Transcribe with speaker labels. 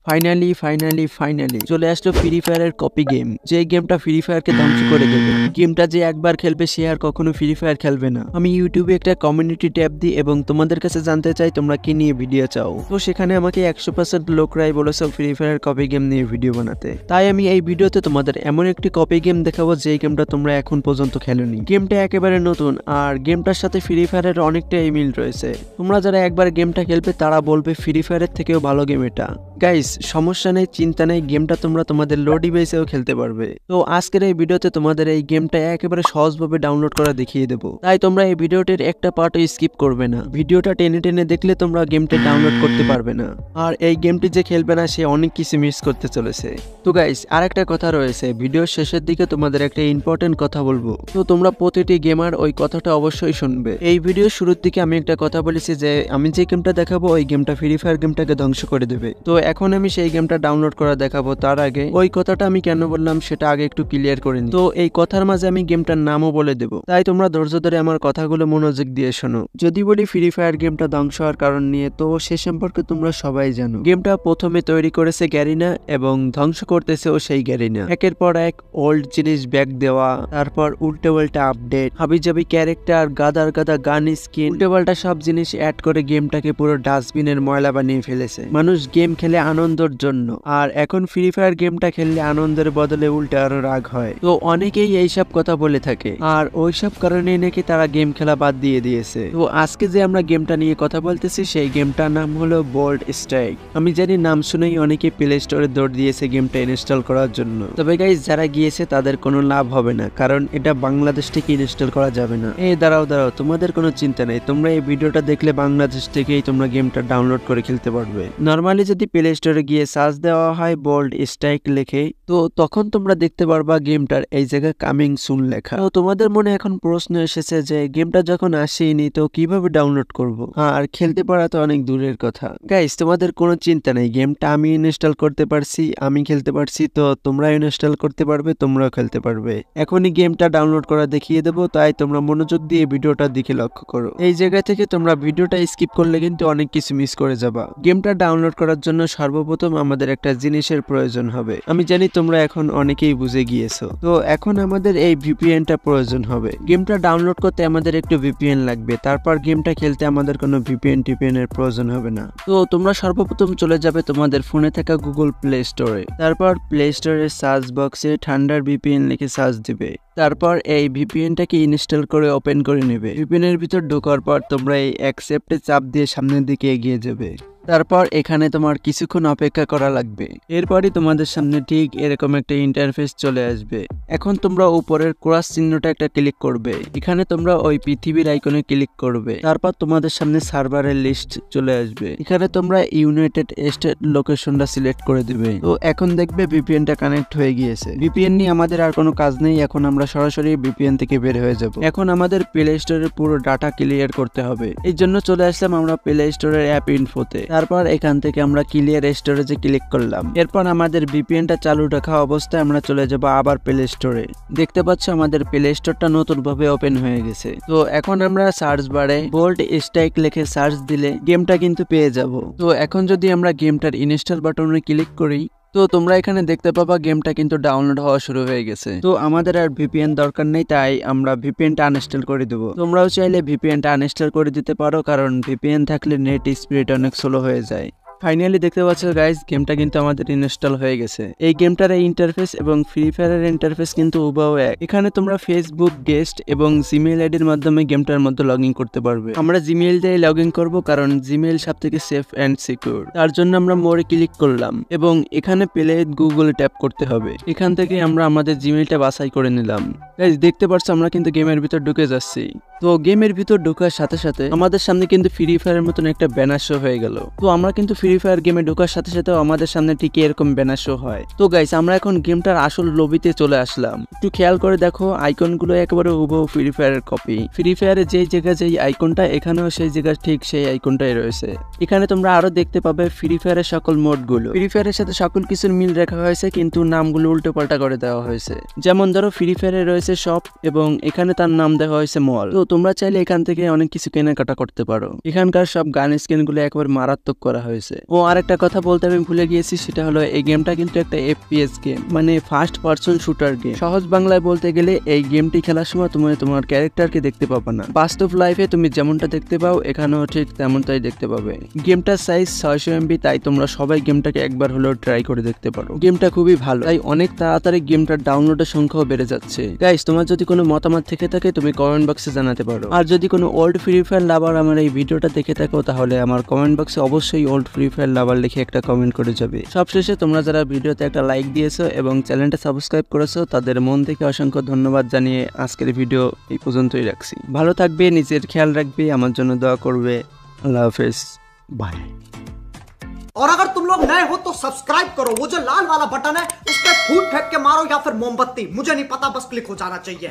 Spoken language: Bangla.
Speaker 1: ফাইনালি চলে আসলো ফ্রি ফায়ারের কপি গেম, যে গেমটা ফ্রি ফায়ারকে ধ্বংস করে দেবে। গেমটা যে একবার খেলবে সে আর কখনো ফ্রি ফায়ার খেলবে না। আমি ইউটিউবে একটা কমিউনিটি ট্যাব দিই এবং তোমাদের কাছে জানতে চাই তোমরা কি নিয়ে ভিডিও চাও। তো সেখানে আমাকে 100% লোকরাই বলেছে ফ্রি ফায়ারের কপি গেম নিয়ে ভিডিও বানাতে। তাই আমি এই ভিডিওতে তোমাদের এমন একটি কপি গেম দেখাবো যে গেমটা তোমরা এখন পর্যন্ত খেলোনি। গেমটা একেবারে নতুন আর গেমটার সাথে ফ্রি ফায়ারের অনেকটাই মিল রয়েছে। তোমরা যারা একবার গেমটা খেলবে তারা বলবে ফ্রি ফায়ারের থেকেও ভালো গেম এটা। গাইস সমস্যা নেই, চিন্তা নেই, গেমটা তোমরা তোমাদের লো ডিভাইসেও খেলতে পারবে। তো আজকের এই ভিডিওতে তোমাদের এই গেমটা একেবারে সহজভাবে ডাউনলোড করা দেখিয়ে দেবো। তাই তোমরা এই ভিডিওটির একটা পার্টও স্কিপ করবে না। ভিডিওটা টেনে দেখলে তোমরা গেমটা ডাউনলোড করতে পারবে না। আর এই গেমটি যে খেলবে না সে অনেক কিছু মিস করতে চলেছে। তো গাইস আরেকটা কথা রয়েছে, ভিডিওর শেষের দিকে তোমাদের একটা ইম্পর্টেন্ট কথা বলবো। তো তোমরা প্রতিটি গেমার ওই কথাটা অবশ্যই শুনবে। এই ভিডিওর শুরুর দিকে আমি একটা কথা বলেছি যে আমি যে গেমটা দেখাবো ওই গেমটা ফ্রি ফায়ার গেমটাকে ধ্বংস করে দেবে। তো এখন আমি সেই গেমটা ডাউনলোড করা দেখাবো। তার আগে ওই কথাটা আমি কেন বললাম সেটা আগে একটু ক্লিয়ার করে নিই। তো এই কথার মাঝে আমি গেমটার নামও বলে দেবো, তাই তোমরা ধৈর্য ধরে আমার কথাগুলো মনোযোগ দিয়ে শোনো। যদি বলি ফ্রি ফায়ার গেমটা ধ্বংস হওয়ার কারণ নিয়ে, তো সে সম্পর্কে তোমরা সবাই জানো। গেমটা প্রথমে তৈরি করেছে গ্যারিনা এবং ধ্বংস করতেছেও সেই গ্যারিনা। একের পর এক ওল্ড জিনিস ব্যাক দেওয়া, তারপর উল্টে পাল্টা আপডেট, হাবিজাবি ক্যারেক্টার, গাদা গান স্কিন, উল্টে পাল্টা সব জিনিস অ্যাড করে গেমটাকে পুরো ডাস্টবিনের ময়লা বানিয়ে ফেলেছে। মানুষ গেম খেলে আনন্দের জন্য, আর এখন ফ্রি ফায়ার গেমটা খেললে আনন্দের বদলে উল্টে আরো রাগ হয়। তো অনেকেই এইসব কথা বলে থাকে আর ওইসব কারণে নাকি তারা গেম খেলা বাদ দিয়ে দিয়েছে। তো আজকে যে আমরা গেমটা নিয়ে কথা বলতেছি সেই গেমটার নাম হলো বোল্ড স্ট্রাইক। আমি জানি নাম শুনেই অনেকে প্লে স্টোরে দৌড় দিয়েছে গেমটা ইনস্টল করার জন্য। তবে গাইস যারা গিয়েছে তাদের কোনো লাভ হবে না, কারণ এটা বাংলাদেশ থেকে ইনস্টল করা যাবে না। দাঁড়াও তোমাদের কোনো চিন্তা নেই, তোমরা এই ভিডিওটা দেখলে বাংলাদেশ থেকেই তোমরা গেমটা ডাউনলোড করে খেলতে পারবে। নর্মালি যদি প্লে স্টোরে গিয়ে সার্চ দেওয়া হয় বোল্ড স্ট্রাইক লিখে, তো তখন তোমরা দেখতে পারবা গেমটার এই জায়গায় কামিং সুন লেখা। তো তোমাদের মনে এখন প্রশ্ন এসেছে যে গেমটা যখন আসেনি তো কিভাবে ডাউনলোড করব, আর খেলতে পারা তো অনেক দূরের কথা। গাইস তোমাদের কোনো চিন্তা নেই, গেমটা আমি ইনস্টল করতে পারছি, আমি খেলতে পারছি, তো তোমরা ইনস্টল করতে পারবে, তোমরাও খেলতে পারবে। এখনই গেমটা ডাউনলোড করা দেখিয়ে দেবো, তাই তোমরা মনোযোগ দিয়ে ভিডিওটার দিকে লক্ষ্য করো। এই জায়গা থেকে তোমরা ভিডিওটা স্কিপ করলে কিন্তু অনেক কিছু মিস করে যাবা। গেমটা ডাউনলোড করার জন্য সর্বপ্রথম আমাদের একটা জিনিসের প্রয়োজন হবে। আমি জানি তোমরা এখন অনেকেই বুঝে গিয়েছো। তো এখন আমাদের এই ভিপিএনটা প্রয়োজন হবে। গেমটা ডাউনলোড করতে আমাদের একটু ভিপিএন লাগবে, তারপর গেমটা খেলতে আমাদের কোনো ভিপিএন এর প্রয়োজন হবে না। তো তোমরা সর্বপ্রথম চলে যাবে তোমাদের ফোনে থাকা গুগল প্লে স্টোরে, তারপর প্লে স্টোরের সার্চ বক্সে থান্ডার ভিপিএন লিখে সার্চ দিবে। তারপর এই ভিপিএনটাকে ইনস্টল করে ওপেন করে নেবে। ভিপিএন এর ভিতর ঢোকার পর তোমরা এই অ্যাকসেপ্টে চাপ দিয়ে সামনের দিকে এগিয়ে যাবে। তারপর এখানে তোমার কিছুক্ষণ অপেক্ষা করা লাগবে। এরপরই তোমাদের সামনে ঠিক এরকম একটা ইন্টারফেস চলে আসবে। এখন তোমরা উপরের ক্রস চিহ্নটা একটা ক্লিক করবে। এখানে তোমরা ওই পৃথিবীর আইকনে ক্লিক করবে। তারপর তোমাদের সামনে সার্ভারের লিস্ট চলে আসবে। এখানে তোমরা ইউনাইটেড স্টেট লোকেশনটা সিলেক্ট করে দিবে। তো এখন দেখবে ভিপিএনটা কানেক্ট হয়ে গিয়েছে। ভিপিএন নিয়ে আমাদের আর কোনো কাজ নেই, এখন আমরা সরাসরি ভিপিএন থেকে বের হয়ে যাব। এখন আমাদের প্লে স্টোরের পুরো ডাটা ক্লিয়ার করতে হবে। এই জন্য চলে আসলাম আমরা প্লে স্টোরের অ্যাপ ইনফোতে। তারপর এখান থেকে আমরা ক্লিয়ার স্টোরেজে ক্লিক করলাম। এরপর আমাদের ভিপিএনটা চালু রাখা অবস্থায় আমরা চলে যাব আবার প্লে স্টোরে। দেখতে পাচ্ছ আমাদের প্লে স্টোরটা নতুন ভাবে ওপেন হয়ে গেছে। তো এখন আমরা সার্চ বারে বোল্ড স্ট্রাইক লিখে সার্চ দিলে গেমটা কিন্তু পেয়ে যাব। তো এখন যদি আমরা গেমটার ইনস্টল বাটনে ক্লিক করি, তো তোমরা এখানে দেখতে পাবা গেমটা কিন্তু ডাউনলোড হওয়া শুরু হয়ে গেছে। তো আমাদের আর ভিপিএন দরকার নেই, তাই আমরা ভিপিএনটা আনইনস্টল করে দেবো। তোমরাও চাইলে ভিপিএনটা আনইনস্টল করে দিতে পারো, কারণ ভিপিএন থাকলে নেট স্পিড অনেক স্লো হয়ে যায়। ফাইনালি দেখতে পাচ্ছ গাইস গেমটা কিন্তু আমাদের ইনস্টল হয়ে গেছে। এই গেমটার ইন্টারফেস এবং ফ্রি ফায়ারের ইন্টারফেস কিন্তু উভয় এক। এখানে তোমরা ফেসবুক গেস্ট এবং জিমেইল আইডির মাধ্যমে গেমটার মধ্যে লগ ইন করতে পারবে। আমরা জিমেইল দিয়ে লগ ইন করবো, কারণ জিমেইল সব থেকে সেফ অ্যান্ড সিকিউর। তার জন্য আমরা মোরে ক্লিক করলাম এবং এখানে পেলে গুগলে ট্যাপ করতে হবে। এখান থেকে আমরা আমাদের জিমেইলটা বাছাই করে নিলাম। গাইস দেখতে পাচ্ছ আমরা কিন্তু গেমের ভিতর ঢুকে যাচ্ছি। তো গেমের ভিতর ঢোকার সাথে সাথে আমাদের সামনে কিন্তু ফ্রি ফায়ারের মতন একটা ব্যানার শো হয়ে গেল। তো আমরা কিন্তু ফ্রি ফায়ার গেমে ঢোকার সাথে সাথে আমাদের সামনে ঠিক এরকম ব্যানার শো হয়। তো গাইস আমরা এখন গেমটার আসল লবিতে চলে আসলাম। একটু খেয়াল করে দেখো আইকনগুলো একেবারে হুবহু ফ্রি ফায়ারের কপি। ফ্রি ফায়ারে যেই জায়গায় যেই আইকনটা, এখানেও সেই জায়গায় ঠিক সেই আইকনটাই রয়েছে। এখানে তোমরা আরো দেখতে পাবে ফ্রি ফায়ারের সকল মোডগুলো। ফ্রি ফায়ারের সাথে সকল কিছুর মিল রাখা হয়েছে, কিন্তু নামগুলো উল্টো পাল্টা করে দেওয়া হয়েছে। যেমন ধরো ফ্রি ফায়ারে রয়েছে শপ এবং এখানে তার নাম দেওয়া হয়েছে মল। তো তোমরা চাইলে এখান থেকে অনেক কিছু কেনাকাটা করতে পারো। এখানকার সব গান স্কিন গুলো একবার মারাত্মক করা হয়েছে। ও আরেকটা কথা বলতে আমি ভুলে গিয়েছি, সেটা হলো এই গেমটা কিন্তু একটা FPS গেম, মানে ফার্স্ট পারসন শুটার গেম। সহজ বাংলায় বলতে গেলে এই গেমটি খেলার সময় তুমি তোমার ক্যারেক্টারকে দেখতে পাবা না। বাস্তব লাইফে তুমি যেমনটা দেখতে পাও এখানেও ঠিক তেমনটাই দেখতে পাবে। গেমটার সাইজ 600 MB, তাই তোমরা সবাই গেমটাকে একবার হলেও ট্রাই করে দেখতে পারো। গেমটা খুবই ভালো, তাই অনেক তাড়াতাড়ি গেমটার ডাউনলোডের সংখ্যাও বেড়ে যাচ্ছে। গাইস, তোমার যদি কোনো মতামত থেকে থাকে তুমি কমেন্ট বক্সে জানাতে পারো। আর যদি কোনো ওল্ড ফ্রি ফায়ার লাভার আমার এই ভিডিওটা দেখে থাকো তাহলে আমার কমেন্ট বক্সে অবশ্যই ওল্ড ফ্রি ফায়ার লাভার লিখে একটা কমেন্ট করে যাবে। সবশেষে তোমরা যারা ভিডিওতে একটা লাইক দিয়েছো এবং চ্যানেলটা সাবস্ক্রাইব করেছো তাদের মন থেকে অসংখ্য ধন্যবাদ জানিয়ে আজকের ভিডিও এই পর্যন্তই রাখছি। ভালো থাকবে, নিজের খেয়াল রাখবে, আমার জন্য দোয়া করবে। আল্লাহ হাফেজ, বাই।
Speaker 2: और अगर तुम लोग नए हो तो सब्सक्राइब करो, वो जो लाल वाला बटन है उस पर फूट फेंक के मारो या फिर मोमबत्ती, मुझे नहीं पता, बस क्लिक हो जाना चाहिए।